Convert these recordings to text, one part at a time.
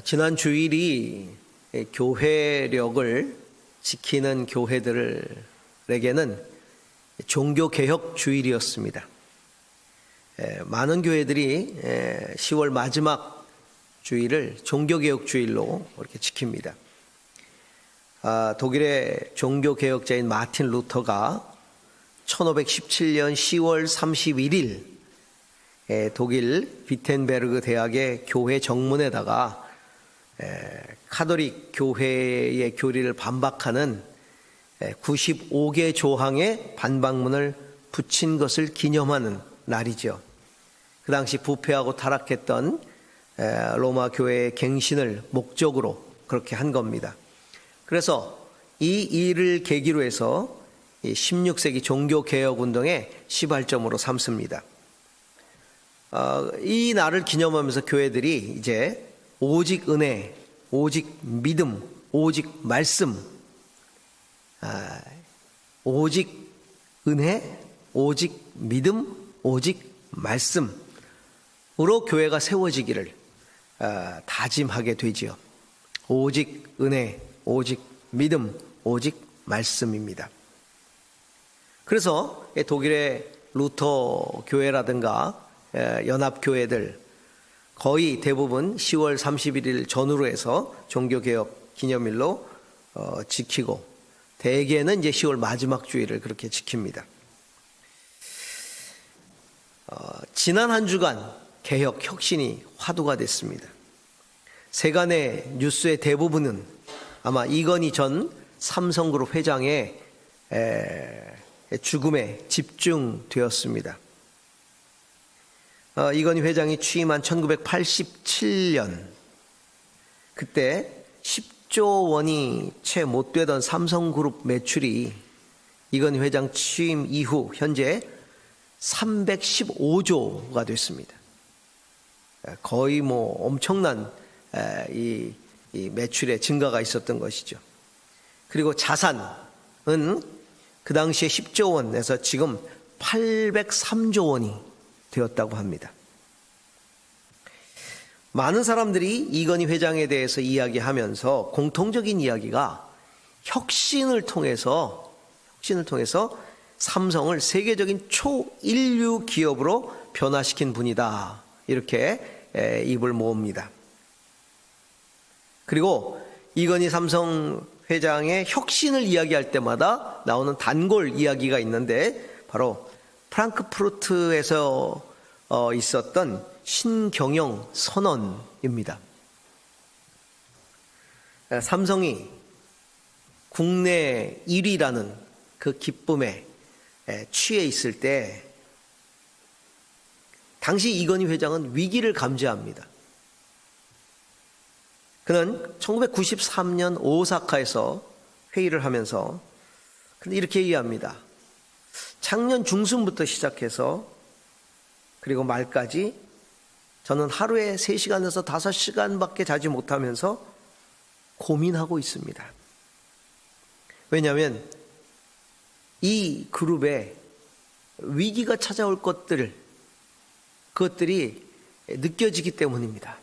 지난 주일이 교회력을 지키는 교회들에게는 종교개혁 주일이었습니다. 많은 교회들이 10월 마지막 주일을 종교개혁 주일로 이렇게 지킵니다. 독일의 종교개혁자인 마틴 루터가 1517년 10월 31일 독일 비텐베르그 대학의 교회 정문에다가 카톨릭 교회의 교리를 반박하는 95개 조항의 반박문을 붙인 것을 기념하는 날이죠. 그 당시 부패하고 타락했던 로마 교회의 갱신을 목적으로 그렇게 한 겁니다. 그래서 이 일을 계기로 해서 16세기 종교개혁운동의 시발점으로 삼습니다. 이 날을 기념하면서 교회들이 이제 오직 은혜, 오직 믿음, 오직 말씀, 오직 은혜, 오직 믿음, 오직 말씀으로 교회가 세워지기를 다짐하게 되지요. 오직 은혜, 오직 믿음, 오직 말씀입니다. 그래서 독일의 루터 교회라든가 연합교회들 거의 대부분 10월 31일 전후로 해서 종교개혁 기념일로 지키고 대개는 이제 10월 마지막 주일을 그렇게 지킵니다. 지난 한 주간 개혁 혁신이 화두가 됐습니다. 세간의 뉴스의 대부분은 아마 이건희 전 삼성그룹 회장의 죽음에 집중되었습니다. 이건희 회장이 취임한 1987년 그때 10조 원이 채 못 되던 삼성그룹 매출이 이건희 회장 취임 이후 현재 315조가 됐습니다. 거의 엄청난 이 매출의 증가가 있었던 것이죠. 그리고 자산은 그 당시에 10조 원에서 지금 803조 원이 되었다고 합니다. 많은 사람들이 이건희 회장에 대해서 이야기하면서 공통적인 이야기가 혁신을 통해서 삼성을 세계적인 초인류 기업으로 변화시킨 분이다. 이렇게 입을 모읍니다. 그리고 이건희 삼성 회장의 혁신을 이야기할 때마다 나오는 단골 이야기가 있는데 바로 프랑크푸르트에서 있었던 신경영 선언입니다. 삼성이 국내 1위라는 그 기쁨에 취해 있을 때 당시 이건희 회장은 위기를 감지합니다. 그는 1993년 오사카에서 회의를 하면서 이렇게 얘기합니다. 작년 중순부터 시작해서 그리고 말까지 저는 하루에 3시간에서 5시간밖에 자지 못하면서 고민하고 있습니다. 왜냐하면 이 그룹에 위기가 찾아올 그것들이 느껴지기 때문입니다.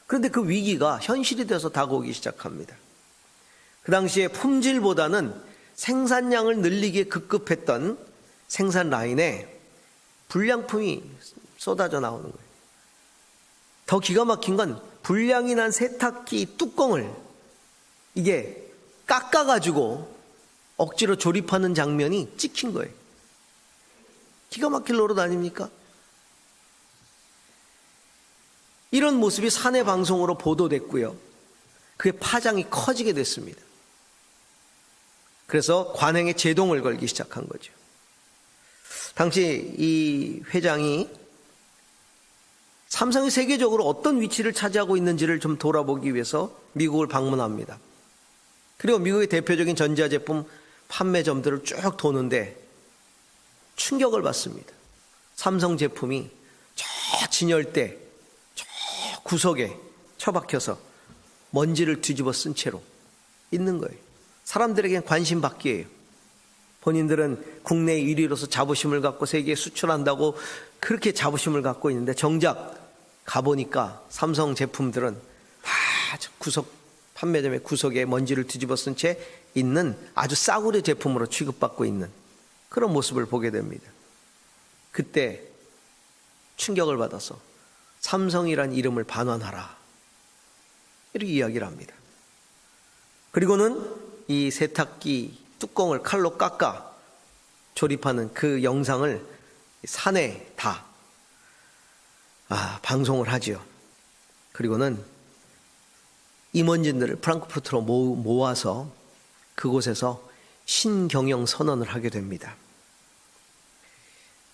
그런데 그 위기가 현실이 돼서 다가오기 시작합니다. 그 당시에 품질보다는 생산량을 늘리기에 급급했던 생산 라인에 불량품이 쏟아져 나오는 거예요. 더 기가 막힌 건 불량이 난 세탁기 뚜껑을 이게 깎아가지고 억지로 조립하는 장면이 찍힌 거예요. 기가 막힐 노릇 아닙니까? 이런 모습이 사내 방송으로 보도됐고요. 그의 파장이 커지게 됐습니다. 그래서 관행에 제동을 걸기 시작한 거죠. 당시 이 회장이 삼성이 세계적으로 어떤 위치를 차지하고 있는지를 좀 돌아보기 위해서 미국을 방문합니다. 그리고 미국의 대표적인 전자제품 판매점들을 쭉 도는데 충격을 받습니다. 삼성 제품이 저 진열대, 저 구석에 처박혀서 먼지를 뒤집어 쓴 채로 있는 거예요. 사람들에겐 관심 받기예요. 본인들은 국내 1위로서 자부심을 갖고 세계에 수출한다고 그렇게 자부심을 갖고 있는데 정작 가보니까 삼성 제품들은 구석 판매점의 구석에 먼지를 뒤집어 쓴 채 있는 아주 싸구려 제품으로 취급받고 있는 그런 모습을 보게 됩니다. 그때 충격을 받아서 삼성이란 이름을 반환하라, 이렇게 이야기를 합니다. 그리고는 이 세탁기 뚜껑을 칼로 깎아 조립하는 그 영상을 산에 다 방송을 하지요. 그리고는 임원진들을 프랑크푸르트로 모아서 그곳에서 신경영 선언을 하게 됩니다.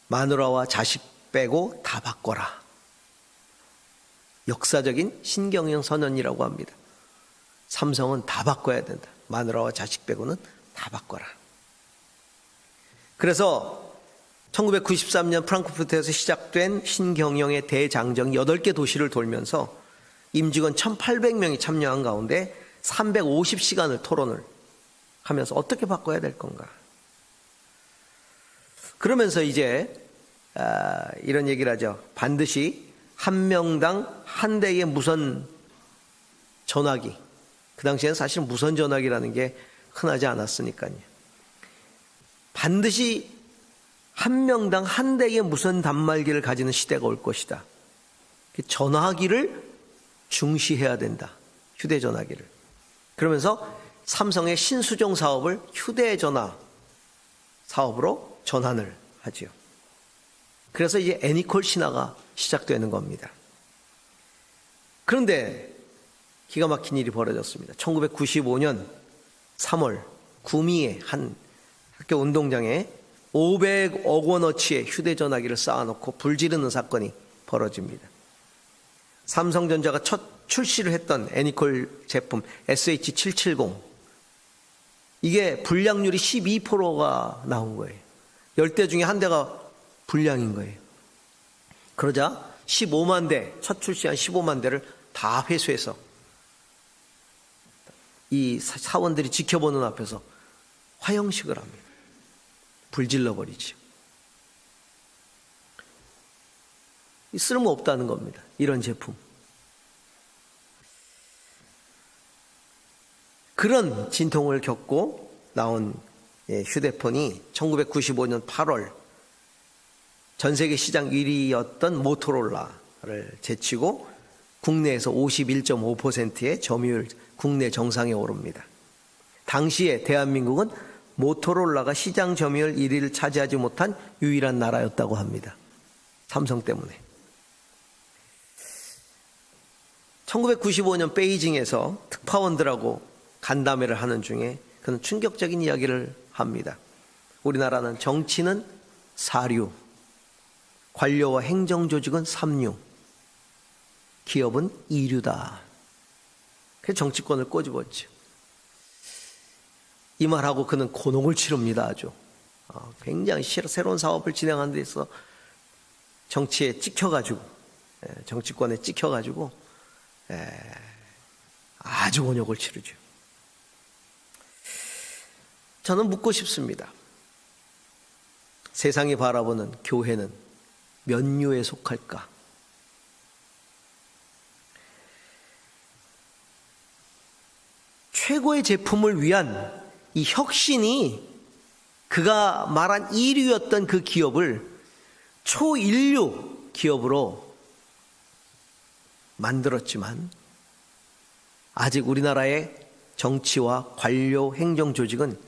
마누라와 자식 빼고 다 바꿔라. 역사적인 신경영 선언이라고 합니다. 삼성은 다 바꿔야 된다. 마누라와 자식 빼고는 다 바꿔라. 그래서 1993년 프랑크푸르트에서 시작된 신경영의 대장정 8개 도시를 돌면서 임직원 1,800명이 참여한 가운데 350시간을 토론을 하면서 어떻게 바꿔야 될 건가. 그러면서 이제 이런 얘기를 하죠. 반드시 한 명당 한 대의 무선 전화기. 그 당시에는 사실은 무선 전화기라는 게 흔하지 않았으니까요. 반드시 한 명당 한 대의 무선 단말기를 가지는 시대가 올 것이다. 전화기를 중시해야 된다. 휴대전화기를. 그러면서 삼성의 신수종 사업을 휴대전화 사업으로 전환을 하지요. 그래서 이제 애니콜 신화가 시작되는 겁니다. 그런데 기가 막힌 일이 벌어졌습니다. 1995년 3월 구미의 한 학교 운동장에 500억 원어치의 휴대전화기를 쌓아놓고 불지르는 사건이 벌어집니다. 삼성전자가 첫 출시를 했던 애니콜 제품 SH770, 이게 불량률이 12%가 나온 거예요. 10대 중에 한 대가 불량인 거예요. 그러자 15만 대, 첫 출시한 15만 대를 다 회수해서 이 사원들이 지켜보는 앞에서 화형식을 합니다. 불질러버리죠. 쓸모없다는 겁니다. 이런 제품. 그런 진통을 겪고 나온 휴대폰이 1995년 8월 전 세계 시장 1위였던 모토로라를 제치고 국내에서 51.5%의 점유율 국내 정상에 오릅니다. 당시에 대한민국은 모토로라가 시장 점유율 1위를 차지하지 못한 유일한 나라였다고 합니다. 삼성 때문에. 1995년 베이징에서 특파원들하고 간담회를 하는 중에 그는 충격적인 이야기를 합니다. 우리나라는 정치는 사류, 관료와 행정조직은 삼류, 기업은 이류다. 그래서 정치권을 꼬집었죠. 이 말하고 그는 곤혹을 치릅니다. 아주 굉장히 새로운 사업을 진행하는 데 있어서 정치에 찍혀가지고, 정치권에 찍혀가지고 아주 곤욕을 치르죠. 저는 묻고 싶습니다. 세상이 바라보는 교회는 몇 류에 속할까? 최고의 제품을 위한 이 혁신이 그가 말한 1위였던 그 기업을 초인류 기업으로 만들었지만 아직 우리나라의 정치와 관료 행정 조직은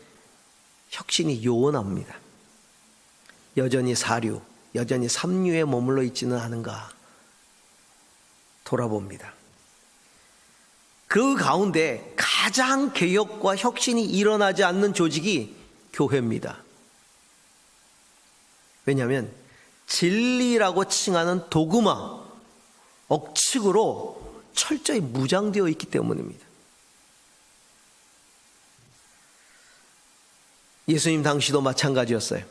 혁신이 요원합니다. 여전히 사류, 여전히 삼류에 머물러 있지는 않은가 돌아봅니다. 그 가운데 가장 개혁과 혁신이 일어나지 않는 조직이 교회입니다. 왜냐하면 진리라고 칭하는 도그마, 억측으로 철저히 무장되어 있기 때문입니다. 예수님 당시도 마찬가지였어요.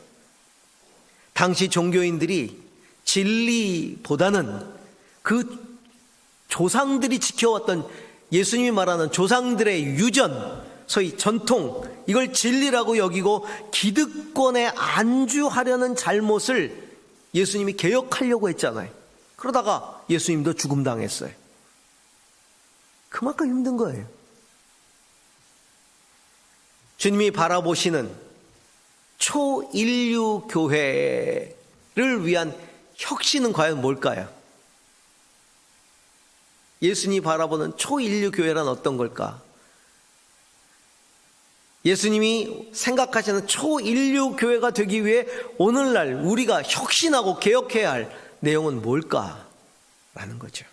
당시 종교인들이 진리보다는 그 조상들이 지켜왔던 예수님이 말하는 조상들의 유전, 소위 전통, 이걸 진리라고 여기고 기득권에 안주하려는 잘못을 예수님이 개혁하려고 했잖아요. 그러다가 예수님도 죽음당했어요. 그만큼 힘든 거예요. 주님이 바라보시는 초인류 교회를 위한 혁신은 과연 뭘까요? 예수님이 바라보는 초인류 교회란 어떤 걸까? 예수님이 생각하시는 초인류 교회가 되기 위해 오늘날 우리가 혁신하고 개혁해야 할 내용은 뭘까? 라는 거죠.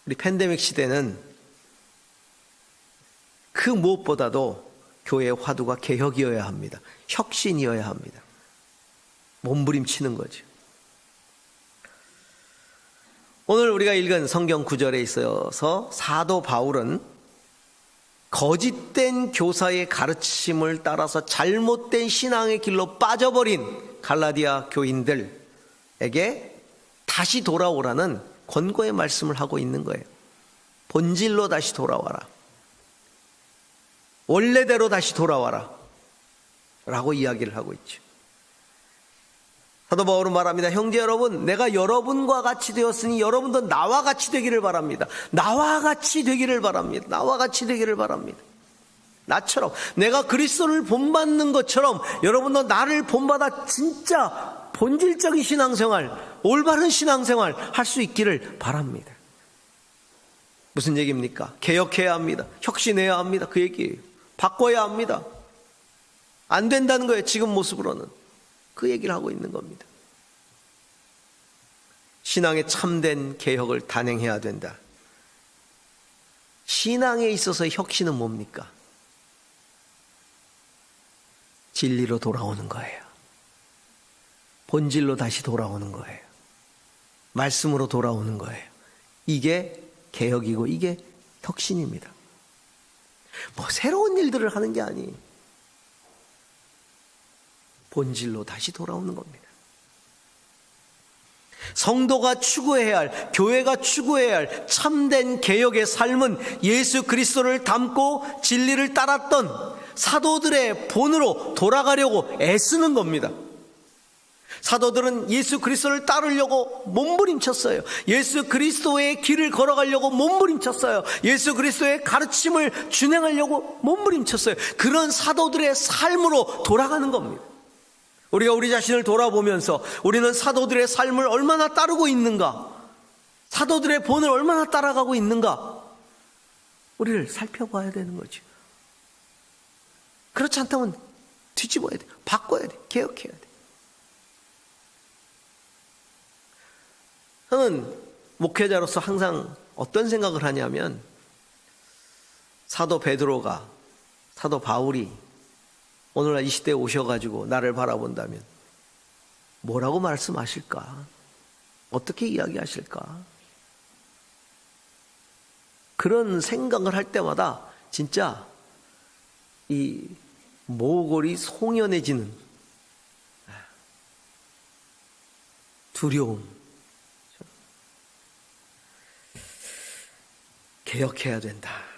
우리 팬데믹 시대는 그 무엇보다도 교회의 화두가 개혁이어야 합니다. 혁신이어야 합니다. 몸부림치는 거죠. 오늘 우리가 읽은 성경 구절에 있어서 사도 바울은 거짓된 교사의 가르침을 따라서 잘못된 신앙의 길로 빠져버린 갈라디아 교인들에게 다시 돌아오라는 권고의 말씀을 하고 있는 거예요. 본질로 다시 돌아와라. 원래대로 다시 돌아와라. 라고 이야기를 하고 있죠. 사도 바울은 말합니다. 형제 여러분, 내가 여러분과 같이 되었으니 여러분도 나와 같이 되기를 바랍니다. 나와 같이 되기를 바랍니다. 나와 같이 되기를 바랍니다. 나처럼 내가 그리스도를 본받는 것처럼 여러분도 나를 본받아 진짜 본질적인 신앙생활, 올바른 신앙생활 할 수 있기를 바랍니다. 무슨 얘기입니까? 개혁해야 합니다. 혁신해야 합니다. 그 얘기예요. 바꿔야 합니다. 안 된다는 거예요. 지금 모습으로는. 그 얘기를 하고 있는 겁니다. 신앙의 참된 개혁을 단행해야 된다. 신앙에 있어서의 혁신은 뭡니까? 진리로 돌아오는 거예요. 본질로 다시 돌아오는 거예요. 말씀으로 돌아오는 거예요. 이게 개혁이고 이게 혁신입니다. 뭐 새로운 일들을 하는 게 아니에요. 본질로 다시 돌아오는 겁니다. 성도가 추구해야 할, 교회가 추구해야 할 참된 개혁의 삶은 예수 그리스도를 닮고 진리를 따랐던 사도들의 본으로 돌아가려고 애쓰는 겁니다. 사도들은 예수 그리스도를 따르려고 몸부림쳤어요. 예수 그리스도의 길을 걸어가려고 몸부림쳤어요. 예수 그리스도의 가르침을 준행하려고 몸부림쳤어요. 그런 사도들의 삶으로 돌아가는 겁니다. 우리가 우리 자신을 돌아보면서 우리는 사도들의 삶을 얼마나 따르고 있는가, 사도들의 본을 얼마나 따라가고 있는가, 우리를 살펴봐야 되는 거죠. 그렇지 않다면 뒤집어야 돼, 바꿔야 돼, 개혁해야 돼. 저는 목회자로서 항상 어떤 생각을 하냐면, 사도 베드로가, 사도 바울이 오늘날 이 시대에 오셔가지고 나를 바라본다면 뭐라고 말씀하실까? 어떻게 이야기하실까? 그런 생각을 할 때마다 진짜 이 모골이 송연해지는 두려움. 개혁해야 된다.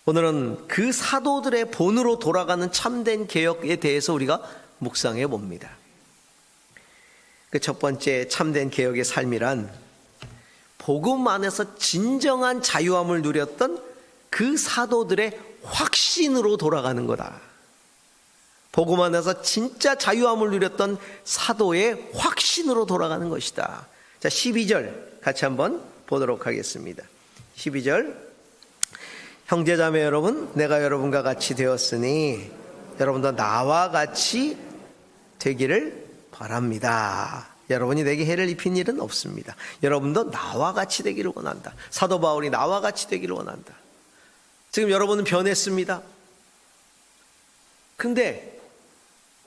오늘은 그 사도들의 본으로 돌아가는 참된 개혁에 대해서 우리가 묵상해 봅니다. 그 첫 번째 참된 개혁의 삶이란 복음 안에서 진정한 자유함을 누렸던 그 사도들의 확신으로 돌아가는 거다. 복음 안에서 진짜 자유함을 누렸던 사도의 확신으로 돌아가는 것이다. 자, 12절 같이 한번 보도록 하겠습니다. 12절. 형제자매 여러분, 내가 여러분과 같이 되었으니 여러분도 나와 같이 되기를 바랍니다. 여러분이 내게 해를 입힌 일은 없습니다. 여러분도 나와 같이 되기를 원한다. 사도 바울이 나와 같이 되기를 원한다. 지금 여러분은 변했습니다. 근데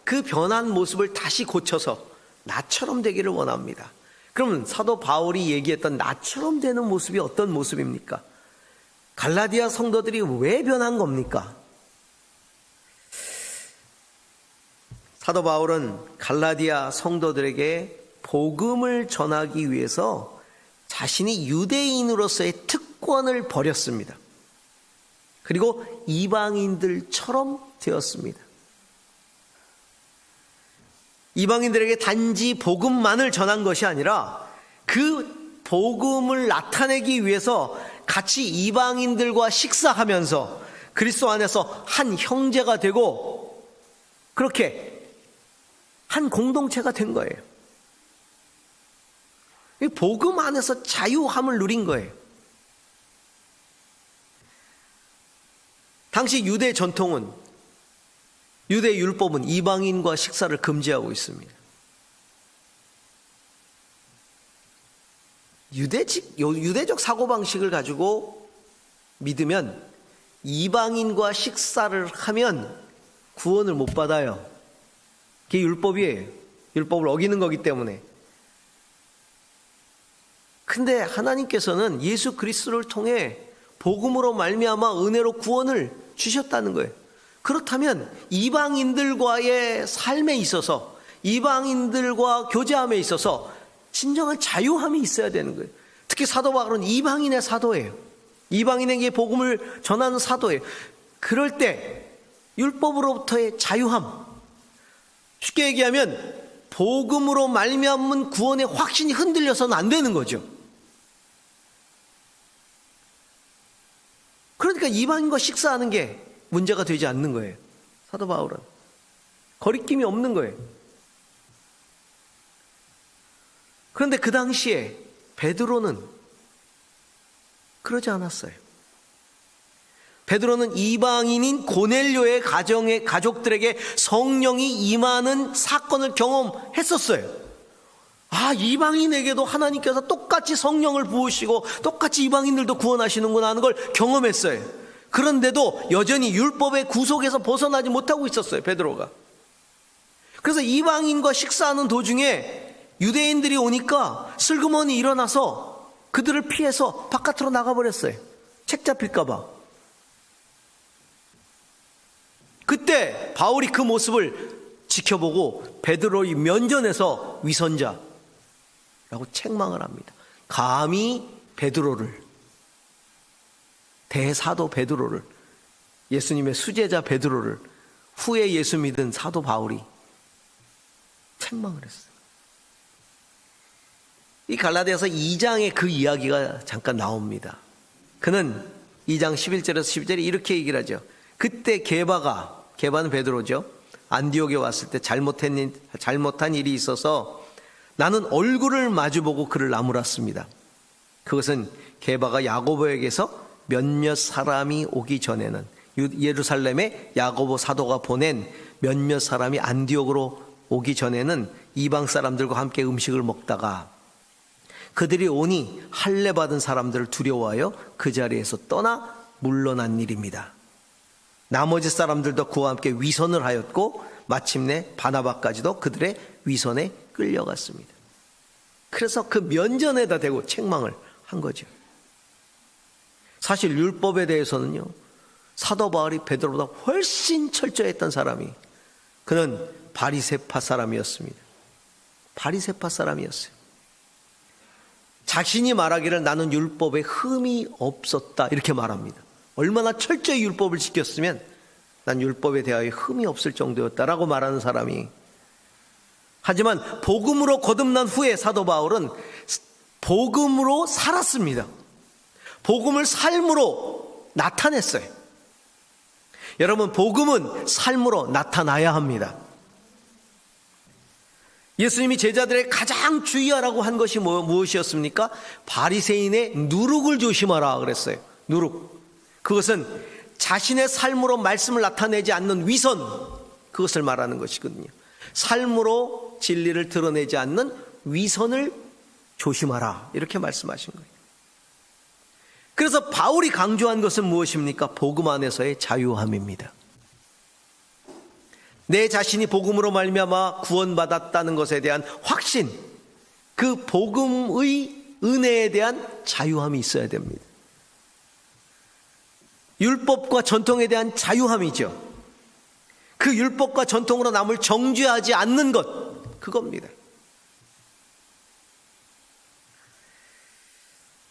그 변한 모습을 다시 고쳐서 나처럼 되기를 원합니다. 그러면 사도 바울이 얘기했던 나처럼 되는 모습이 어떤 모습입니까? 갈라디아 성도들이 왜 변한 겁니까? 사도 바울은 갈라디아 성도들에게 복음을 전하기 위해서 자신이 유대인으로서의 특권을 버렸습니다. 그리고 이방인들처럼 되었습니다. 이방인들에게 단지 복음만을 전한 것이 아니라 그 복음을 나타내기 위해서 같이 이방인들과 식사하면서 그리스도 안에서 한 형제가 되고 그렇게 한 공동체가 된 거예요. 이 복음 안에서 자유함을 누린 거예요. 당시 유대 전통은, 유대 율법은 이방인과 식사를 금지하고 있습니다. 유대적 사고방식을 가지고 믿으면 이방인과 식사를 하면 구원을 못 받아요. 그게 율법이에요. 율법을 어기는 거기 때문에. 근데 하나님께서는 예수 그리스도를 통해 복음으로 말미암아 은혜로 구원을 주셨다는 거예요. 그렇다면 이방인들과의 삶에 있어서, 이방인들과 교제함에 있어서 진정한 자유함이 있어야 되는 거예요. 특히 사도 바울은 이방인의 사도예요. 이방인에게 복음을 전하는 사도예요. 그럴 때 율법으로부터의 자유함, 쉽게 얘기하면 복음으로 말미암은 구원의 확신이 흔들려서는 안 되는 거죠. 그러니까 이방인과 식사하는 게 문제가 되지 않는 거예요. 사도 바울은 거리낌이 없는 거예요. 그런데 그 당시에 베드로는 그러지 않았어요. 베드로는 이방인인 고넬료의 가족들에게 성령이 임하는 사건을 경험했었어요. 아, 이방인에게도 하나님께서 똑같이 성령을 부으시고 똑같이 이방인들도 구원하시는구나 하는 걸 경험했어요. 그런데도 여전히 율법의 구속에서 벗어나지 못하고 있었어요, 베드로가. 그래서 이방인과 식사하는 도중에 유대인들이 오니까 슬그머니 일어나서 그들을 피해서 바깥으로 나가버렸어요. 책 잡힐까 봐. 그때 바울이 그 모습을 지켜보고 베드로의 면전에서 위선자라고 책망을 합니다. 감히 베드로를, 대사도 베드로를, 예수님의 수제자 베드로를, 후에 예수 믿은 사도 바울이 책망을 했어요. 이 갈라디아서 2장에 그 이야기가 잠깐 나옵니다. 그는 2장 11절에서 12절에 이렇게 얘기를 하죠. 그때 게바는 베드로죠. 안디옥에 왔을 때 잘못한 일이 있어서 나는 얼굴을 마주보고 그를 나무랐습니다. 그것은 게바가 야고보에게서 몇몇 사람이 오기 전에는, 예루살렘에 야고보 사도가 보낸 몇몇 사람이 안디옥으로 오기 전에는 이방 사람들과 함께 음식을 먹다가 그들이 오니 할례 받은 사람들을 두려워하여 그 자리에서 떠나 물러난 일입니다. 나머지 사람들도 그와 함께 위선을 하였고 마침내 바나바까지도 그들의 위선에 끌려갔습니다. 그래서 그 면전에다 대고 책망을 한 거죠. 사실 율법에 대해서는요, 사도 바울이 베드로보다 훨씬 철저했던 사람이, 그는 바리새파 사람이었습니다. 바리새파 사람이었어요. 자신이 말하기를 나는 율법에 흠이 없었다 이렇게 말합니다. 얼마나 철저히 율법을 지켰으면 난 율법에 대하여 흠이 없을 정도였다라고 말하는 사람이, 하지만 복음으로 거듭난 후에 사도 바울은 복음으로 살았습니다. 복음을 삶으로 나타냈어요. 여러분, 복음은 삶으로 나타나야 합니다. 예수님이 제자들에게 가장 주의하라고 한 것이 무엇이었습니까? 바리새인의 누룩을 조심하라 그랬어요. 누룩. 그것은 자신의 삶으로 말씀을 나타내지 않는 위선, 그것을 말하는 것이거든요. 삶으로 진리를 드러내지 않는 위선을 조심하라 이렇게 말씀하신 거예요. 그래서 바울이 강조한 것은 무엇입니까? 복음 안에서의 자유함입니다. 내 자신이 복음으로 말미암아 구원받았다는 것에 대한 확신, 그 복음의 은혜에 대한 자유함이 있어야 됩니다. 율법과 전통에 대한 자유함이죠. 그 율법과 전통으로 남을 정죄하지 않는 것, 그겁니다.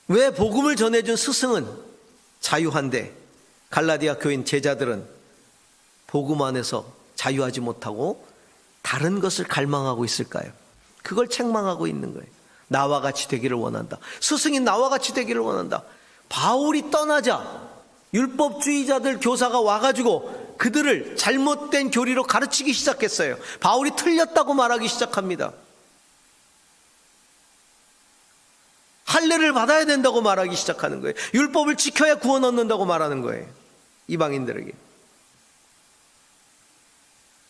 왜 복음을 전해준 스승은 자유한데 갈라디아 교인 제자들은 복음 안에서 자유하지 못하고 다른 것을 갈망하고 있을까요? 그걸 책망하고 있는 거예요. 나와 같이 되기를 원한다. 스승인 나와 같이 되기를 원한다. 바울이 떠나자 율법주의자들 교사가 와가지고 그들을 잘못된 교리로 가르치기 시작했어요. 바울이 틀렸다고 말하기 시작합니다. 할례를 받아야 된다고 말하기 시작하는 거예요. 율법을 지켜야 구원 얻는다고 말하는 거예요. 이방인들에게.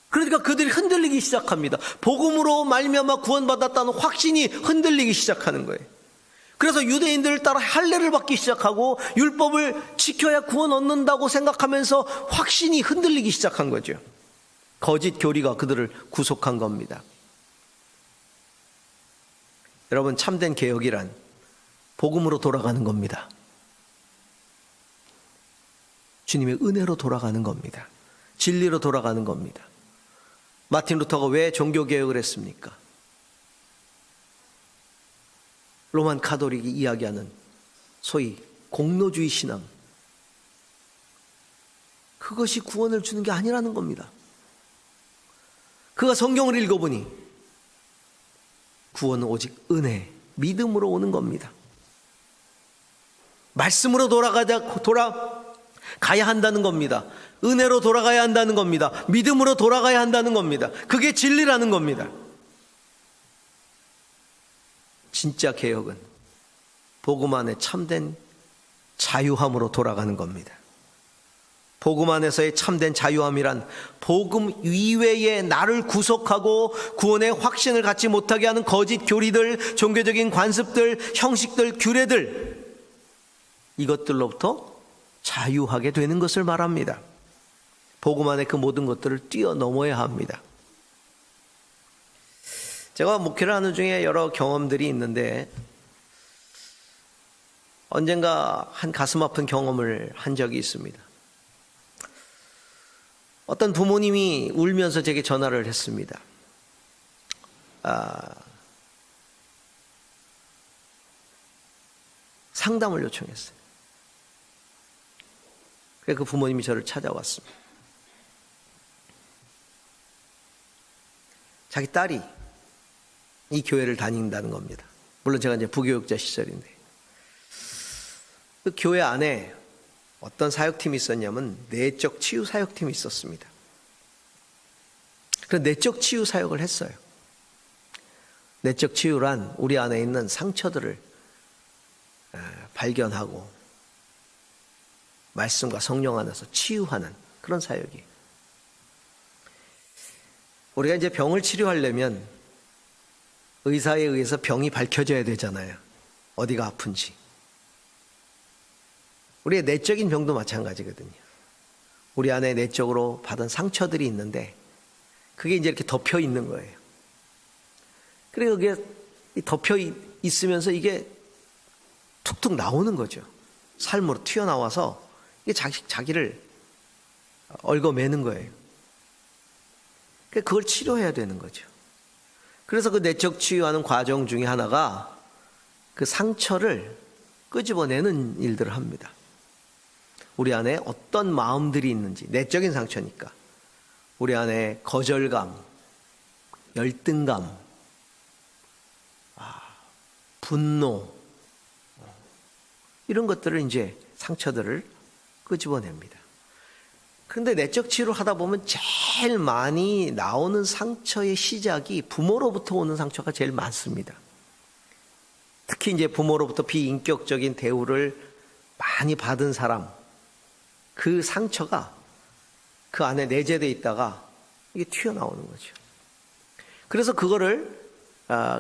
그러니까 그들이 흔들리기 시작합니다. 복음으로 말미암아 구원받았다는 확신이 흔들리기 시작하는 거예요. 그래서 유대인들을 따라 할례를 받기 시작하고 율법을 지켜야 구원 얻는다고 생각하면서 확신이 흔들리기 시작한 거죠. 거짓 교리가 그들을 구속한 겁니다. 여러분, 참된 개혁이란 복음으로 돌아가는 겁니다. 주님의 은혜로 돌아가는 겁니다. 진리로 돌아가는 겁니다. 마틴 루터가 왜 종교개혁을 했습니까? 로만 카톨릭이 이야기하는 소위 공로주의 신앙, 그것이 구원을 주는 게 아니라는 겁니다. 그가 성경을 읽어보니 구원은 오직 은혜, 믿음으로 오는 겁니다. 말씀으로 돌아가야 한다는 겁니다. 은혜로 돌아가야 한다는 겁니다. 믿음으로 돌아가야 한다는 겁니다. 그게 진리라는 겁니다. 진짜 개혁은 복음 안에 참된 자유함으로 돌아가는 겁니다. 복음 안에서의 참된 자유함이란 복음 이외에 나를 구속하고 구원의 확신을 갖지 못하게 하는 거짓 교리들, 종교적인 관습들, 형식들, 규례들, 이것들로부터 자유하게 되는 것을 말합니다. 복음 안에 그 모든 것들을 뛰어넘어야 합니다. 제가 목회를 하는 중에 여러 경험들이 있는데 언젠가 한 가슴 아픈 경험을 한 적이 있습니다. 어떤 부모님이 울면서 제게 전화를 했습니다. 상담을 요청했어요. 그래서 그 부모님이 저를 찾아왔습니다. 자기 딸이 이 교회를 다닌다는 겁니다. 물론 제가 이제 부교육자 시절인데, 그 교회 안에 어떤 사역팀이 있었냐면 내적 치유 사역팀이 있었습니다. 그래서 내적 치유 사역을 했어요. 내적 치유란 우리 안에 있는 상처들을 발견하고 말씀과 성령 안에서 치유하는 그런 사역이에요. 우리가 이제 병을 치료하려면 의사에 의해서 병이 밝혀져야 되잖아요. 어디가 아픈지. 우리의 내적인 병도 마찬가지거든요. 우리 안에 내적으로 받은 상처들이 있는데 그게 이제 이렇게 덮여 있는 거예요. 그리고 그게 덮여 있으면서 이게 툭툭 나오는 거죠. 삶으로 튀어나와서 이게 자기를 얽어매는 거예요. 그걸 치료해야 되는 거죠. 그래서 그 내적 치유하는 과정 중에 하나가 그 상처를 끄집어내는 일들을 합니다. 우리 안에 어떤 마음들이 있는지, 내적인 상처니까 우리 안에 거절감, 열등감, 분노, 이런 것들을 이제 상처들을 끄집어냅니다. 그런데 내적 치유를 하다 보면 제일 많이 나오는 상처의 시작이 부모로부터 오는 상처가 제일 많습니다. 특히 이제 부모로부터 비인격적인 대우를 많이 받은 사람, 그 상처가 그 안에 내재되어 있다가 이게 튀어나오는 거죠. 그래서 그거를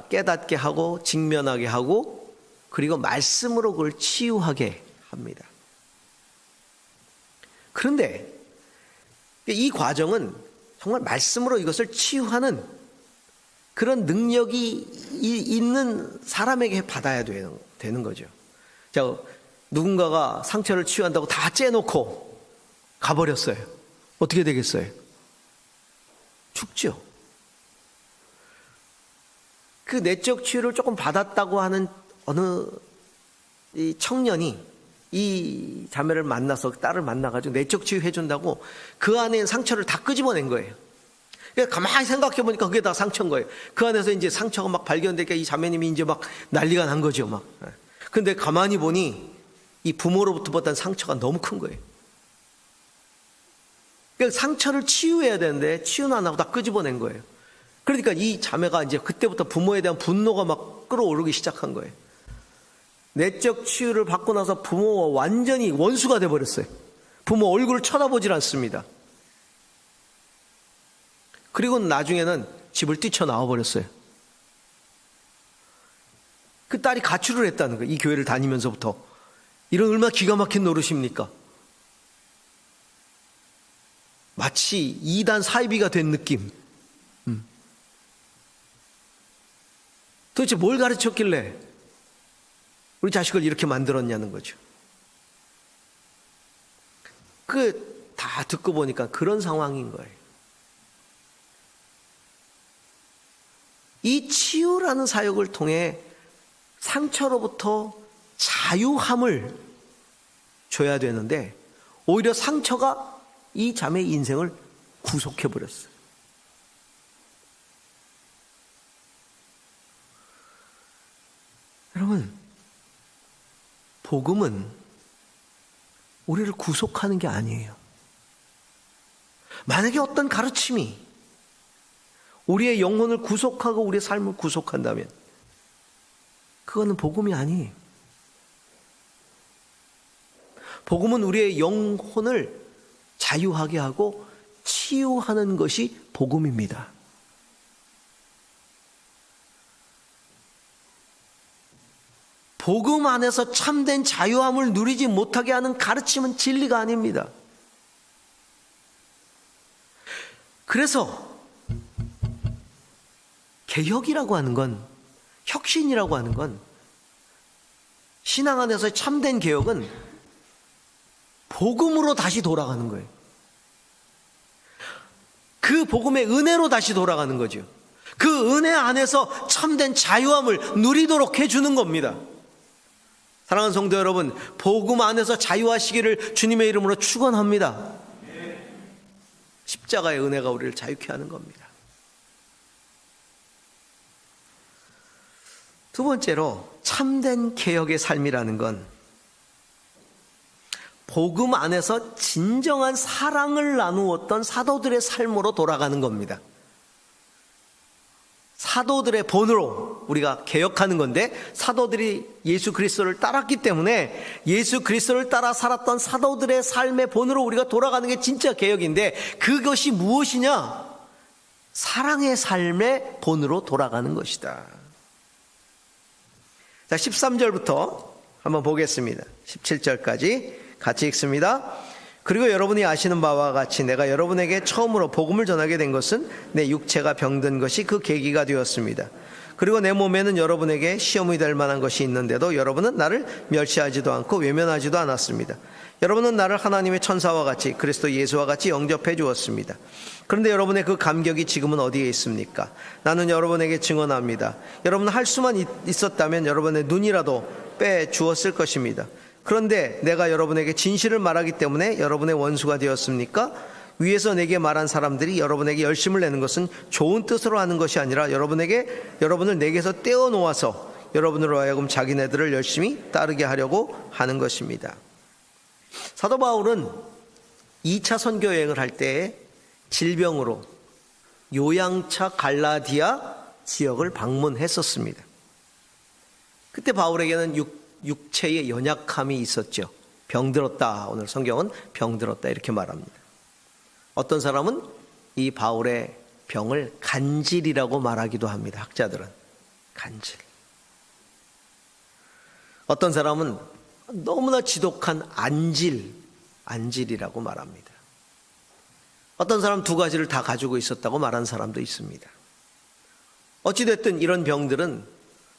깨닫게 하고 직면하게 하고 그리고 말씀으로 그걸 치유하게 합니다. 그런데 이 과정은 정말 말씀으로 이것을 치유하는 그런 능력이 있는 사람에게 받아야 되는 거죠. 자, 누군가가 상처를 치유한다고 다 째놓고 가버렸어요. 어떻게 되겠어요? 죽죠. 그 내적 치유를 조금 받았다고 하는 어느 이 청년이 이 자매를 만나서 딸을 만나가지고 내적 치유해 준다고 그 안에 상처를 다 끄집어낸 거예요. 그러니까 가만히 생각해 보니까 그게 다 상처인 거예요. 그 안에서 이제 상처가 막 발견되니까 이 자매님이 이제 막 난리가 난 거죠, 막. 근데 가만히 보니 이 부모로부터 받은 상처가 너무 큰 거예요. 그러니까 상처를 치유해야 되는데 치유는 안 하고 다 끄집어낸 거예요. 그러니까 이 자매가 이제 그때부터 부모에 대한 분노가 막 끌어오르기 시작한 거예요. 내적 치유를 받고 나서 부모와 완전히 원수가 돼버렸어요. 부모 얼굴을 쳐다보질 않습니다. 그리고 나중에는 집을 뛰쳐나와 버렸어요. 그 딸이 가출을 했다는 거예요. 이 교회를 다니면서부터. 이런 얼마나 기가 막힌 노릇입니까? 마치 이단 사이비가 된 느낌. 도대체 뭘 가르쳤길래 우리 자식을 이렇게 만들었냐는 거죠. 다 듣고 보니까 그런 상황인 거예요. 이 치유라는 사역을 통해 상처로부터 자유함을 줘야 되는데 오히려 상처가 이 자매의 인생을 구속해버렸어요. 여러분, 복음은 우리를 구속하는 게 아니에요. 만약에 어떤 가르침이 우리의 영혼을 구속하고 우리의 삶을 구속한다면 그거는 복음이 아니에요. 복음은 우리의 영혼을 자유하게 하고 치유하는 것이 복음입니다. 복음 안에서 참된 자유함을 누리지 못하게 하는 가르침은 진리가 아닙니다. 그래서 개혁이라고 하는 건, 혁신이라고 하는 건, 신앙 안에서의 참된 개혁은 복음으로 다시 돌아가는 거예요. 그 복음의 은혜로 다시 돌아가는 거죠. 그 은혜 안에서 참된 자유함을 누리도록 해주는 겁니다. 사랑하는 성도 여러분, 복음 안에서 자유하시기를 주님의 이름으로 축원합니다. 십자가의 은혜가 우리를 자유케 하는 겁니다. 두 번째로 참된 개혁의 삶이라는 건 복음 안에서 진정한 사랑을 나누었던 사도들의 삶으로 돌아가는 겁니다. 사도들의 본으로 우리가 개혁하는 건데, 사도들이 예수 그리스도를 따랐기 때문에 예수 그리스도를 따라 살았던 사도들의 삶의 본으로 우리가 돌아가는 게 진짜 개혁인데, 그것이 무엇이냐? 사랑의 삶의 본으로 돌아가는 것이다. 자, 13절부터 한번 보겠습니다. 17절까지 같이 읽습니다. 그리고 여러분이 아시는 바와 같이 내가 여러분에게 처음으로 복음을 전하게 된 것은 내 육체가 병든 것이 그 계기가 되었습니다. 그리고 내 몸에는 여러분에게 시험이 될 만한 것이 있는데도 여러분은 나를 멸시하지도 않고 외면하지도 않았습니다. 여러분은 나를 하나님의 천사와 같이 그리스도 예수와 같이 영접해 주었습니다. 그런데 여러분의 그 감격이 지금은 어디에 있습니까? 나는 여러분에게 증언합니다. 여러분은 할 수만 있었다면 여러분의 눈이라도 빼 주었을 것입니다. 그런데 내가 여러분에게 진실을 말하기 때문에 여러분의 원수가 되었습니까? 위에서 내게 말한 사람들이 여러분에게 열심을 내는 것은 좋은 뜻으로 하는 것이 아니라 여러분을 내게서 떼어놓아서 여러분으로 하여금 자기네들을 열심히 따르게 하려고 하는 것입니다. 사도 바울은 2차 선교 여행을 할 때 질병으로 요양차 갈라디아 지역을 방문했었습니다. 그때 바울에게는 육체의 연약함이 있었죠. 병들었다. 오늘 성경은 병들었다 이렇게 말합니다. 어떤 사람은 이 바울의 병을 간질이라고 말하기도 합니다. 학자들은 간질. 어떤 사람은 너무나 지독한 안질이라고 말합니다. 어떤 사람 두 가지를 다 가지고 있었다고 말하는 사람도 있습니다. 어찌됐든 이런 병들은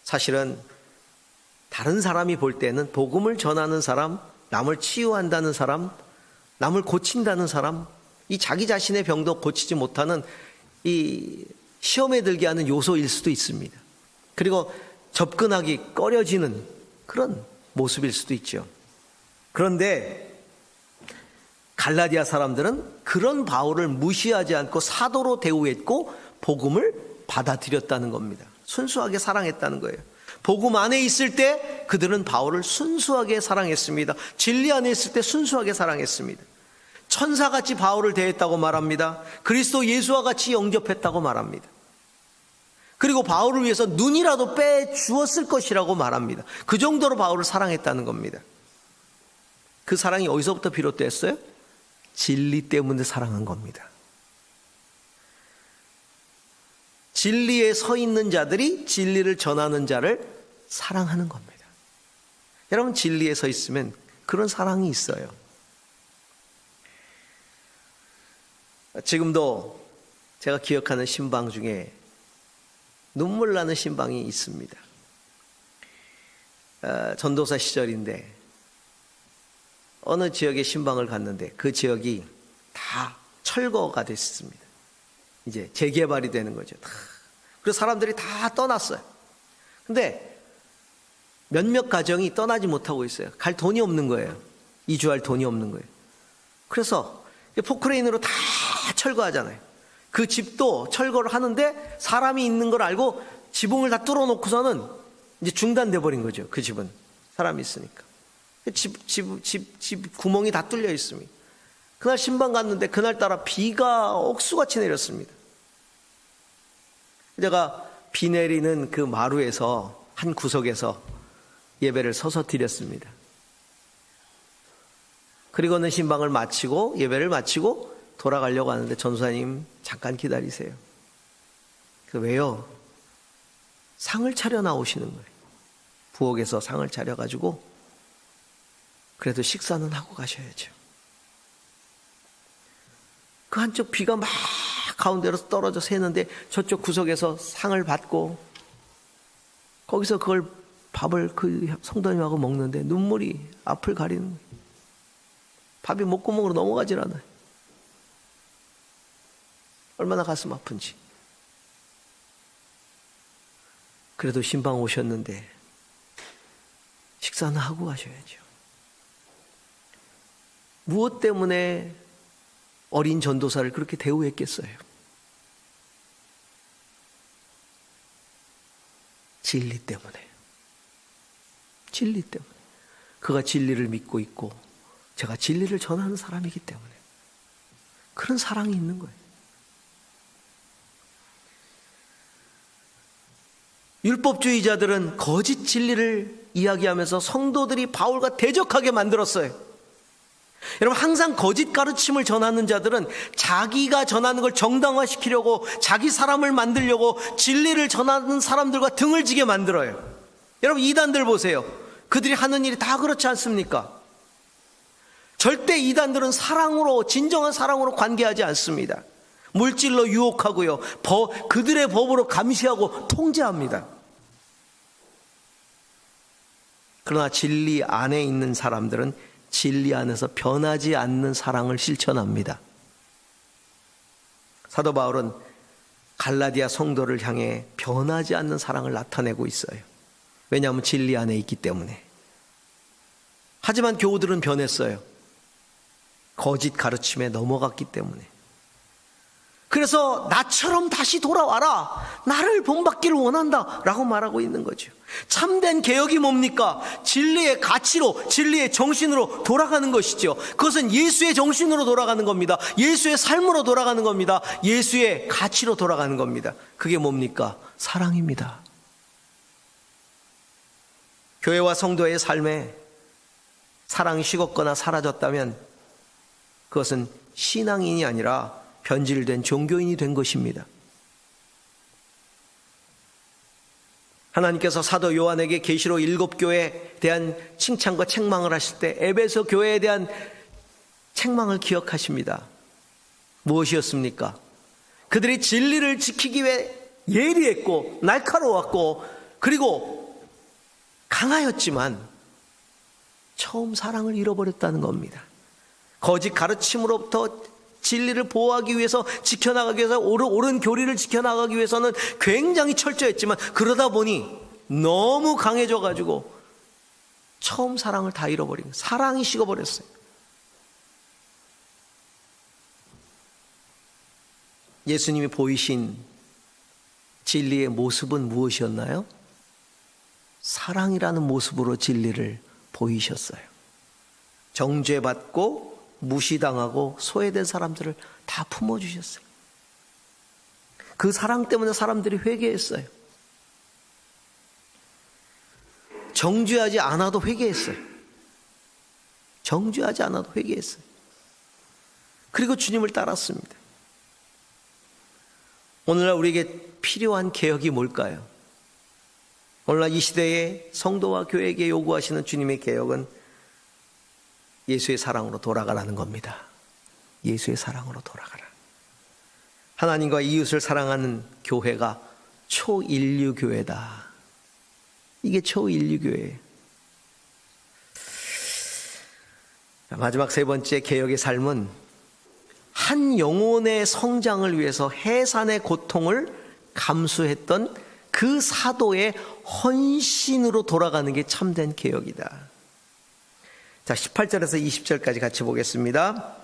사실은 다른 사람이 볼 때는 복음을 전하는 사람, 남을 치유한다는 사람, 남을 고친다는 사람, 이 자기 자신의 병도 고치지 못하는 이 시험에 들게 하는 요소일 수도 있습니다. 그리고 접근하기 꺼려지는 그런 모습일 수도 있죠. 그런데 갈라디아 사람들은 그런 바울을 무시하지 않고 사도로 대우했고 복음을 받아들였다는 겁니다. 순수하게 사랑했다는 거예요. 복음 안에 있을 때 그들은 바울을 순수하게 사랑했습니다. 진리 안에 있을 때 순수하게 사랑했습니다. 천사같이 바울을 대했다고 말합니다. 그리스도 예수와 같이 영접했다고 말합니다. 그리고 바울을 위해서 눈이라도 빼주었을 것이라고 말합니다. 그 정도로 바울을 사랑했다는 겁니다. 그 사랑이 어디서부터 비롯됐어요? 진리 때문에 사랑한 겁니다. 진리에 서 있는 자들이 진리를 전하는 자를 사랑하는 겁니다. 여러분, 진리에 서 있으면 그런 사랑이 있어요. 지금도 제가 기억하는 신방 중에 눈물 나는 신방이 있습니다. 전도사 시절인데 어느 지역에 신방을 갔는데 그 지역이 다 철거가 됐습니다. 이제 재개발이 되는 거죠. 그래서 사람들이 다 떠났어요. 근데 몇몇 가정이 떠나지 못하고 있어요. 갈 돈이 없는 거예요. 이주할 돈이 없는 거예요. 그래서 포크레인으로 다 철거하잖아요. 그 집도 철거를 하는데 사람이 있는 걸 알고 지붕을 다 뚫어놓고서는 이제 중단돼 버린 거죠. 그 집은 사람이 있으니까. 집 구멍이 다 뚫려 있습니다. 그날 신방 갔는데 그날따라 비가 억수같이 내렸습니다. 제가 비 내리는 그 마루에서 한 구석에서 예배를 서서 드렸습니다. 그리고는 신방을 마치고 예배를 마치고 돌아가려고 하는데 전도사님 잠깐 기다리세요. 왜요? 상을 차려 나오시는 거예요. 부엌에서 상을 차려가지고 그래도 식사는 하고 가셔야죠. 그 한쪽 비가 막 가운데로 떨어져 새는데 저쪽 구석에서 상을 받고 거기서 그걸 밥을 그 성도님하고 먹는데 눈물이 앞을 가리는 거예요. 밥이 목구멍으로 넘어가질 않아요. 얼마나 가슴 아픈지. 그래도 신방 오셨는데 식사는 하고 가셔야죠. 무엇 때문에 어린 전도사를 그렇게 대우했겠어요? 진리 때문에. 진리 때문에. 그가 진리를 믿고 있고 제가 진리를 전하는 사람이기 때문에 그런 사랑이 있는 거예요. 율법주의자들은 거짓 진리를 이야기하면서 성도들이 바울과 대적하게 만들었어요. 여러분, 항상 거짓 가르침을 전하는 자들은 자기가 전하는 걸 정당화시키려고 자기 사람을 만들려고 진리를 전하는 사람들과 등을 지게 만들어요. 여러분, 이단들 보세요. 그들이 하는 일이 다 그렇지 않습니까? 절대 이단들은 사랑으로, 진정한 사랑으로 관계하지 않습니다. 물질로 유혹하고요. 그들의 법으로 감시하고 통제합니다. 그러나 진리 안에 있는 사람들은 진리 안에서 변하지 않는 사랑을 실천합니다. 사도 바울은 갈라디아 성도를 향해 변하지 않는 사랑을 나타내고 있어요. 왜냐하면 진리 안에 있기 때문에. 하지만 교우들은 변했어요. 거짓 가르침에 넘어갔기 때문에. 그래서 나처럼 다시 돌아와라. 나를 본받기를 원한다. 라고 말하고 있는 거죠. 참된 개혁이 뭡니까? 진리의 가치로, 진리의 정신으로 돌아가는 것이죠. 그것은 예수의 정신으로 돌아가는 겁니다. 예수의 삶으로 돌아가는 겁니다. 예수의 가치로 돌아가는 겁니다. 그게 뭡니까? 사랑입니다. 교회와 성도의 삶에 사랑이 식었거나 사라졌다면 그것은 신앙인이 아니라 변질된 종교인이 된 것입니다. 하나님께서 사도 요한에게 계시록 7교회에 대한 칭찬과 책망을 하실 때 에베소 교회에 대한 책망을 기억하십니다. 무엇이었습니까? 그들이 진리를 지키기 위해 예리했고 날카로웠고 그리고 강하였지만 처음 사랑을 잃어버렸다는 겁니다. 거짓 가르침으로부터 진리를 보호하기 위해서, 지켜나가기 위해서, 옳은 교리를 지켜나가기 위해서는 굉장히 철저했지만 그러다 보니 너무 강해져가지고 처음 사랑을 다 잃어버린 거예요. 사랑이 식어버렸어요. 예수님이 보이신 진리의 모습은 무엇이었나요? 사랑이라는 모습으로 진리를 보이셨어요. 정죄받고 무시당하고 소외된 사람들을 다 품어주셨어요. 그 사랑 때문에 사람들이 회개했어요. 정죄하지 않아도 회개했어요. 정죄하지 않아도 회개했어요. 그리고 주님을 따랐습니다. 오늘날 우리에게 필요한 개혁이 뭘까요? 오늘날 이 시대의 성도와 교회에게 요구하시는 주님의 개혁은 예수의 사랑으로 돌아가라는 겁니다. 예수의 사랑으로 돌아가라. 하나님과 이웃을 사랑하는 교회가 초인류 교회다. 이게 초인류 교회예요. 마지막 세 번째 개혁의 삶은 한 영혼의 성장을 위해서 해산의 고통을 감수했던 그 사도의 헌신으로 돌아가는 게 참된 개혁이다. 자, 18절에서 20절까지 같이 보겠습니다.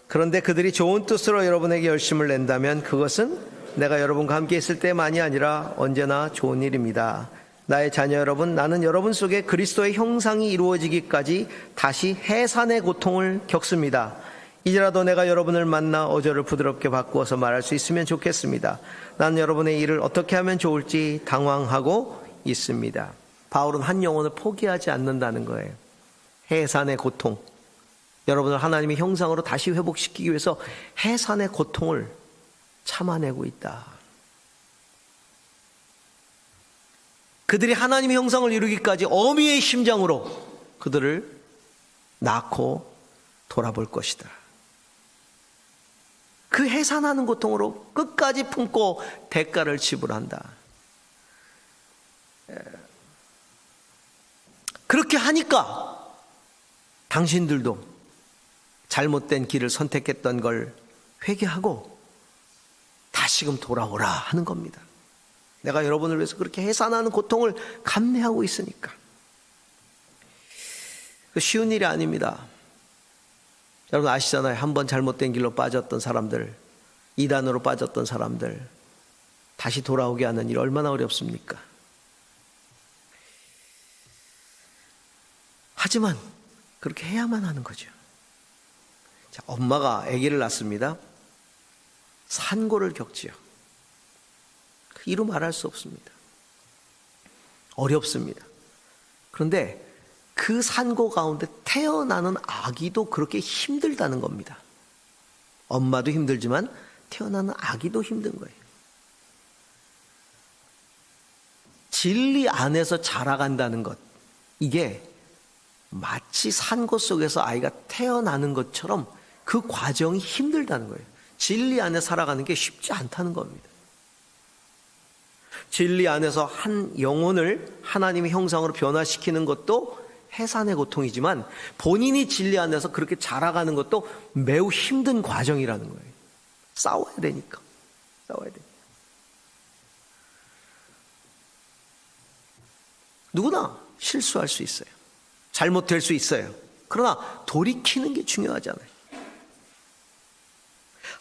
그런데 그들이 좋은 뜻으로 여러분에게 열심을 낸다면 그것은 내가 여러분과 함께 있을 때만이 아니라 언제나 좋은 일입니다. 나의 자녀 여러분, 나는 여러분 속에 그리스도의 형상이 이루어지기까지 다시 해산의 고통을 겪습니다. 이제라도 내가 여러분을 만나 어조를 부드럽게 바꾸어서 말할 수 있으면 좋겠습니다. 나는 여러분의 일을 어떻게 하면 좋을지 당황하고 있습니다. 바울은 한 영혼을 포기하지 않는다는 거예요. 해산의 고통, 여러분을 하나님의 형상으로 다시 회복시키기 위해서 해산의 고통을 참아내고 있다. 그들이 하나님의 형상을 이루기까지 어미의 심장으로 그들을 낳고 돌아볼 것이다. 그 해산하는 고통으로 끝까지 품고 대가를 지불한다. 그렇게 하니까 당신들도 잘못된 길을 선택했던 걸 회개하고 다시금 돌아오라 하는 겁니다. 내가 여러분을 위해서 그렇게 해산하는 고통을 감내하고 있으니까. 쉬운 일이 아닙니다. 여러분 아시잖아요. 한번 잘못된 길로 빠졌던 사람들, 이단으로 빠졌던 사람들 다시 돌아오게 하는 일 얼마나 어렵습니까? 하지만 그렇게 해야만 하는 거죠. 자, 엄마가 아기를 낳습니다. 산고를 겪지요. 이루 말할 수 없습니다. 어렵습니다. 그런데 그 산고 가운데 태어나는 아기도 그렇게 힘들다는 겁니다. 엄마도 힘들지만 태어나는 아기도 힘든 거예요. 진리 안에서 자라간다는 것, 이게 마치 산고 속에서 아이가 태어나는 것처럼 그 과정이 힘들다는 거예요. 진리 안에 살아가는 게 쉽지 않다는 겁니다. 진리 안에서 한 영혼을 하나님의 형상으로 변화시키는 것도 해산의 고통이지만 본인이 진리 안에서 그렇게 자라가는 것도 매우 힘든 과정이라는 거예요. 싸워야 되니까. 누구나 실수할 수 있어요. 잘못될 수 있어요. 그러나 돌이키는 게 중요하잖아요.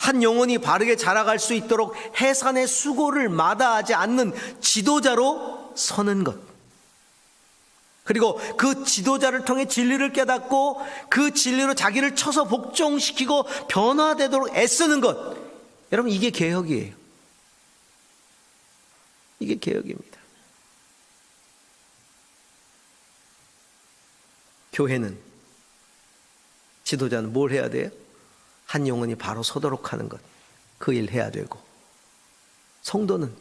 한 영혼이 바르게 자라갈 수 있도록 해산의 수고를 마다하지 않는 지도자로 서는 것. 그리고 그 지도자를 통해 진리를 깨닫고 그 진리로 자기를 쳐서 복종시키고 변화되도록 애쓰는 것. 여러분 이게 개혁이에요. 이게 개혁입니다. 교회는, 지도자는 뭘 해야 돼요? 한 영혼이 바로 서도록 하는 것, 그 일 해야 되고, 성도는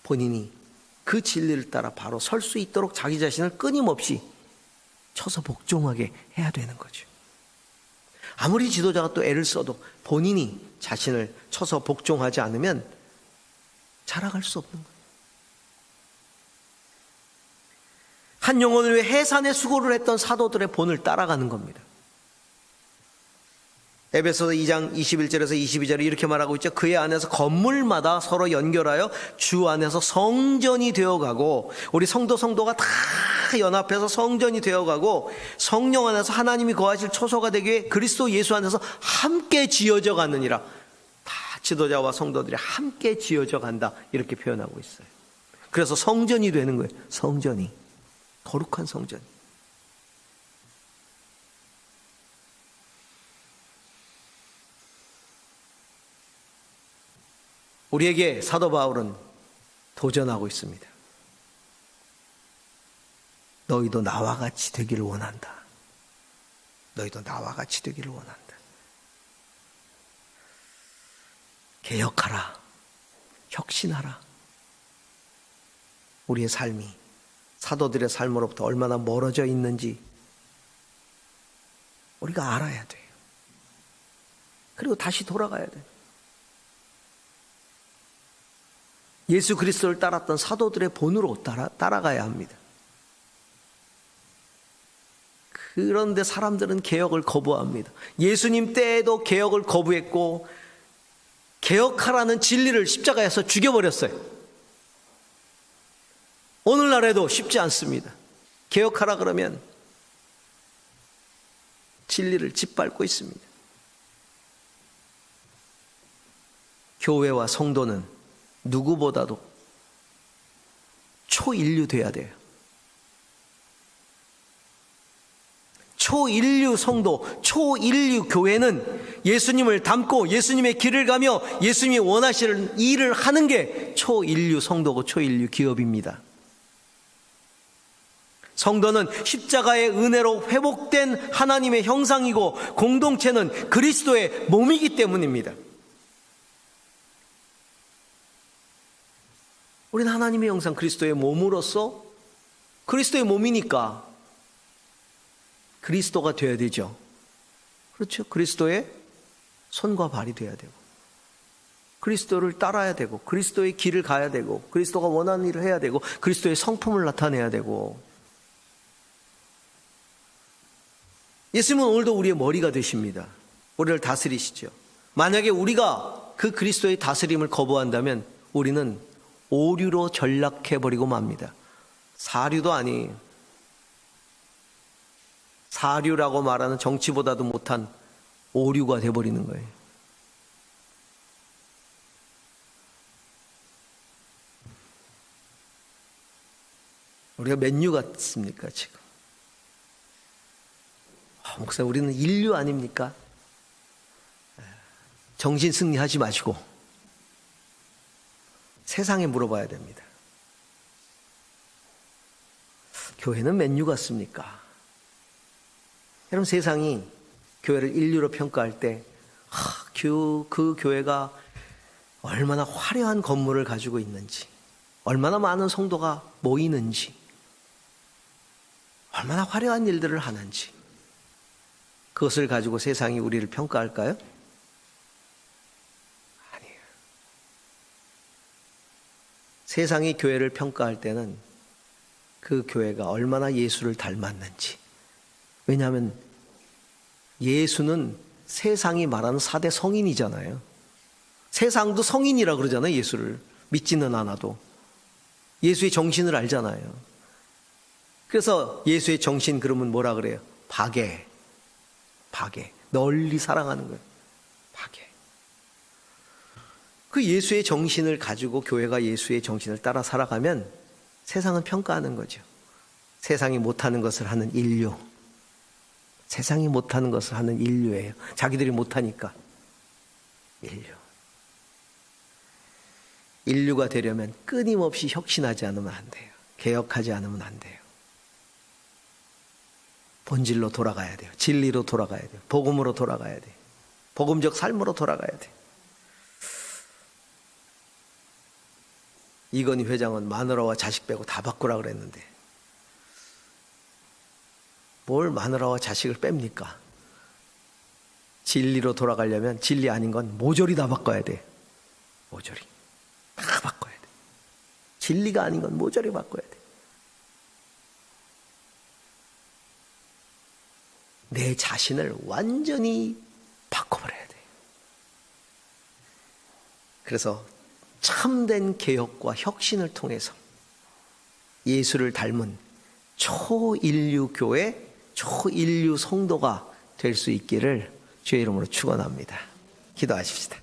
본인이 그 진리를 따라 바로 설 수 있도록 자기 자신을 끊임없이 쳐서 복종하게 해야 되는 거죠. 아무리 지도자가 또 애를 써도 본인이 자신을 쳐서 복종하지 않으면 자라갈 수 없는 거예요. 한 영혼을 위해 해산의 수고를 했던 사도들의 본을 따라가는 겁니다. 에베소서 2장 21절에서 22절에 이렇게 말하고 있죠. 그의 안에서 건물마다 서로 연결하여 주 안에서 성전이 되어가고, 우리 성도가 다 연합해서 성전이 되어가고 성령 안에서 하나님이 거하실 초소가 되기 위해 그리스도 예수 안에서 함께 지어져 가느니라. 다 지도자와 성도들이 함께 지어져 간다 이렇게 표현하고 있어요. 그래서 성전이 되는 거예요. 성전이. 거룩한 성전. 우리에게 사도 바울은 도전하고 있습니다. 너희도 나와 같이 되기를 원한다. 너희도 나와 같이 되기를 원한다. 개혁하라. 혁신하라. 우리의 삶이 사도들의 삶으로부터 얼마나 멀어져 있는지 우리가 알아야 돼요. 그리고 다시 돌아가야 돼요. 예수 그리스도를 따랐던 사도들의 본으로 따라가야 합니다. 그런데 사람들은 개혁을 거부합니다. 예수님 때에도 개혁을 거부했고 개혁하라는 진리를 십자가에서 죽여버렸어요. 오늘날에도 쉽지 않습니다. 개혁하라 그러면 진리를 짓밟고 있습니다. 교회와 성도는 누구보다도 초인류 돼야 돼요. 초인류 성도, 초인류 교회는 예수님을 닮고 예수님의 길을 가며 예수님이 원하시는 일을 하는 게 초인류 성도고 초인류 기업입니다. 성도는 십자가의 은혜로 회복된 하나님의 형상이고 공동체는 그리스도의 몸이기 때문입니다. 우리는 하나님의 형상 그리스도의 몸으로서 그리스도의 몸이니까 그리스도가 되어야 되죠. 그렇죠. 그리스도의 손과 발이 되어야 되고 그리스도를 따라야 되고 그리스도의 길을 가야 되고 그리스도가 원하는 일을 해야 되고 그리스도의 성품을 나타내야 되고 예수님은 오늘도 우리의 머리가 되십니다. 우리를 다스리시죠. 만약에 우리가 그 그리스도의 다스림을 거부한다면 우리는 오류로 전락해버리고 맙니다. 사류도 아니에요. 사류라고 말하는 정치보다도 못한 오류가 돼버리는 거예요. 우리가 맨유 같습니까 지금? 목사님 우리는 인류 아닙니까? 정신 승리하지 마시고 세상에 물어봐야 됩니다. 교회는 맨유 같습니까? 여러분 세상이 교회를 인류로 평가할 때 그 교회가 얼마나 화려한 건물을 가지고 있는지 얼마나 많은 성도가 모이는지 얼마나 화려한 일들을 하는지 그것을 가지고 세상이 우리를 평가할까요? 아니에요. 세상이 교회를 평가할 때는 그 교회가 얼마나 예수를 닮았는지. 왜냐하면 예수는 세상이 말하는 4대 성인이잖아요. 세상도 성인이라 그러잖아요. 예수를 믿지는 않아도 예수의 정신을 알잖아요. 그래서 예수의 정신 그러면 뭐라 그래요? 박애. 널리 사랑하는 거예요. 박애. 그 예수의 정신을 가지고 교회가 예수의 정신을 따라 살아가면 세상은 평가하는 거죠. 세상이 못하는 것을 하는 인류. 세상이 못하는 것을 하는 인류예요. 자기들이 못하니까. 인류가 되려면 끊임없이 혁신하지 않으면 안 돼요. 개혁하지 않으면 안 돼요. 본질로 돌아가야 돼요. 진리로 돌아가야 돼요. 복음으로 돌아가야 돼요. 복음적 삶으로 돌아가야 돼요. 이건희 회장은 마누라와 자식 빼고 다 바꾸라 그랬는데 뭘 마누라와 자식을 뺍니까? 진리로 돌아가려면 진리 아닌 건 모조리 다 바꿔야 돼. 모조리 다 바꿔야 돼. 진리가 아닌 건 모조리 바꿔야 돼. 내 자신을 완전히 바꿔버려야 돼. 그래서 참된 개혁과 혁신을 통해서 예수를 닮은 초인류 교회, 초인류 성도가 될 수 있기를 주의 이름으로 축원합니다. 기도하십시다.